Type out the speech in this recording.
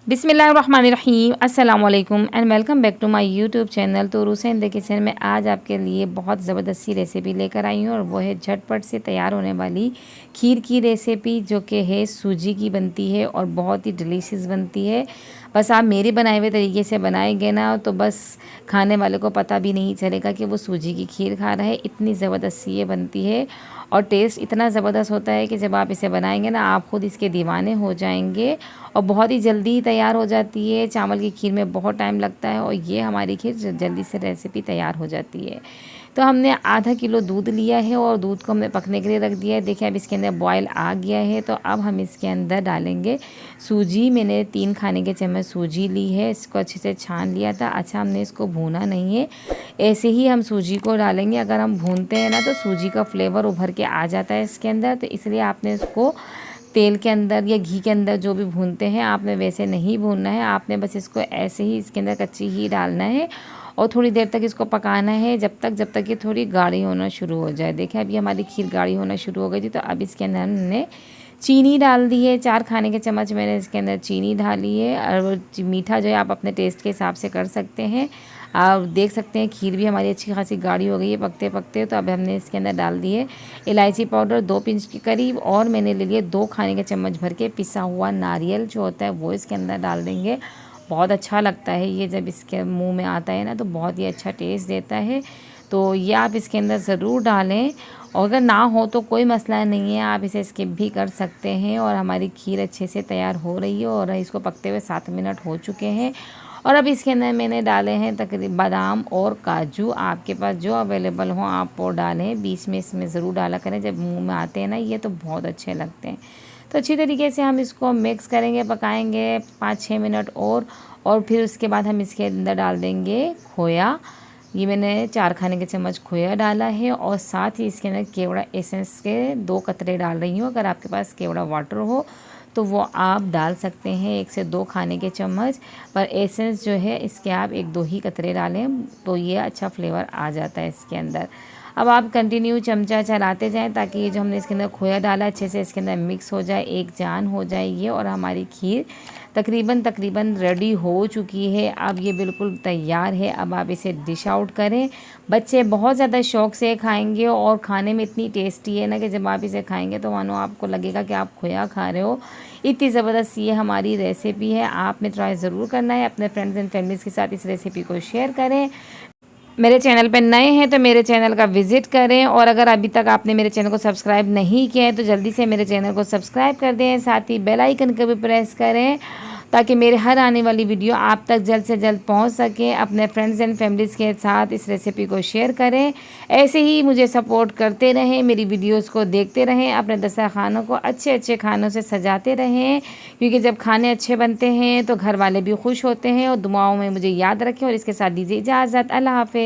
बिस्मिल्लाहिर्रहमानिर्रहीम अस्सलाम वालेकुम and welcome back to my YouTube channel. तो हुसैन द किचन में आज आपके लिए बहुत ज़बरदस्ती रेसिपी लेकर आई हूँ और वो है झटपट से तैयार होने वाली खीर की रेसिपी, जो कि है सूजी की बनती है और बहुत ही डिलीशियस बनती है। बस आप मेरे बनाए हुए तरीके से बनाएंगे ना तो बस खाने वाले को पता भी नहीं चलेगा कि वो सूजी की खीर खा रहा है। इतनी ज़बरदस्त ये बनती है और टेस्ट इतना ज़बरदस्त होता है कि जब आप इसे बनाएंगे ना आप खुद इसके दीवाने हो जाएंगे। और बहुत ही जल्दी तैयार हो जाती है। चावल की खीर में बहुत टाइम लगता है और ये हमारी खीर जल्दी से रेसिपी तैयार हो जाती है। तो हमने आधा किलो दूध लिया है और दूध को हमने पकने के लिए रख दिया है। देखिए अब इसके अंदर बॉयल आ गया है, तो अब हम इसके अंदर डालेंगे सूजी। मैंने 3 खाने के चम्मच सूजी ली है, इसको अच्छे से छान लिया था। अच्छा, हमने इसको भूना नहीं है, ऐसे ही हम सूजी को डालेंगे। अगर हम भूनते हैं ना तो सूजी का फ्लेवर उभर के आ जाता है इसके अंदर, तो इसलिए आपने इसको तेल के अंदर या घी के अंदर जो भी भूनते हैं आपने वैसे नहीं भूनना है। आपने बस इसको ऐसे ही इसके अंदर कच्ची ही डालना है और थोड़ी देर तक इसको पकाना है, जब तक ये थोड़ी गाढ़ी होना शुरू हो जाए। देखिए अभी हमारी खीर गाढ़ी होना शुरू हो गई थी, तो अब इसके अंदर हमने चीनी डाल दी है। 4 खाने के चम्मच मैंने इसके अंदर चीनी डाली है। और मीठा जो है आप अपने टेस्ट के हिसाब से कर सकते हैं। आप देख सकते हैं खीर भी हमारी अच्छी खासी गाढ़ी हो गई है पकते पकते। तो अब हमने इसके अंदर डाल दिए इलायची पाउडर 2 पिंच के करीब, और मैंने ले लिए 2 खाने के चम्मच भर के पिसा हुआ नारियल जो होता है वो इसके अंदर डाल देंगे। बहुत अच्छा लगता है ये, जब इसके मुंह में आता है ना तो बहुत ही अच्छा टेस्ट देता है। तो ये आप इसके अंदर ज़रूर डालें, और अगर ना हो तो कोई मसला नहीं है, आप इसे स्किप भी कर सकते हैं। और हमारी खीर अच्छे से तैयार हो रही है और इसको पकते हुए 7 मिनट हो चुके हैं। और अब इसके अंदर मैंने डाले हैं तकरीबन बादाम और काजू। आपके पास जो अवेलेबल हो आप वो डालें, बीच में इसमें ज़रूर डाला करें, जब मुंह में आते हैं ना ये तो बहुत अच्छे लगते हैं। तो अच्छी तरीके से हम इसको मिक्स करेंगे, पकाएंगे 5-6 मिनट और फिर उसके बाद हम इसके अंदर डाल देंगे खोया। ये मैंने 4 खाने के चम्मच खोया डाला है और साथ ही इसके अंदर केवड़ा एसेंस के 2 कतरे डाल रही हूँ। अगर आपके पास केवड़ा वाटर हो तो वो आप डाल सकते हैं 1 से 2 खाने के चम्मच, पर एसेंस जो है इसके आप 1-2 ही कतरे डालें तो ये अच्छा फ्लेवर आ जाता है इसके अंदर। अब आप कंटिन्यू चमचा चलाते जाएं ताकि ये जो हमने इसके अंदर खोया डाला अच्छे से इसके अंदर मिक्स हो जाए, एक जान हो जाए ये। और हमारी खीर तकरीबन रेडी हो चुकी है। अब ये बिल्कुल तैयार है। अब आप इसे डिश आउट करें, बच्चे बहुत ज़्यादा शौक़ से खाएंगे और खाने में इतनी टेस्टी है ना कि जब आप इसे खाएंगे तो मानो आपको लगेगा कि आप खोया खा रहे हो। इतनी ज़बरदस्त ये हमारी रेसिपी है, आपने ट्राई ज़रूर करना है। अपने फ्रेंड्स एंड फैमिलीज़ के साथ इस रेसिपी को शेयर करें। मेरे चैनल पर नए हैं तो मेरे चैनल का विज़िट करें, और अगर अभी तक आपने मेरे चैनल को सब्सक्राइब नहीं किया है तो जल्दी से मेरे चैनल को सब्सक्राइब कर दें। साथ ही बेल आइकन को भी प्रेस करें ताकि मेरे हर आने वाली वीडियो आप तक जल्द से जल्द पहुंच सके। अपने फ्रेंड्स एंड फैमिलीज़ के साथ इस रेसिपी को शेयर करें। ऐसे ही मुझे सपोर्ट करते रहें, मेरी वीडियोस को देखते रहें, अपने दस्तरखानों को अच्छे अच्छे खानों से सजाते रहें, क्योंकि जब खाने अच्छे बनते हैं तो घर वाले भी खुश होते हैं। और दुआओं में मुझे याद रखें, और इसके साथ दीजिए इजाज़त। अल्लाह हाफ़िज़।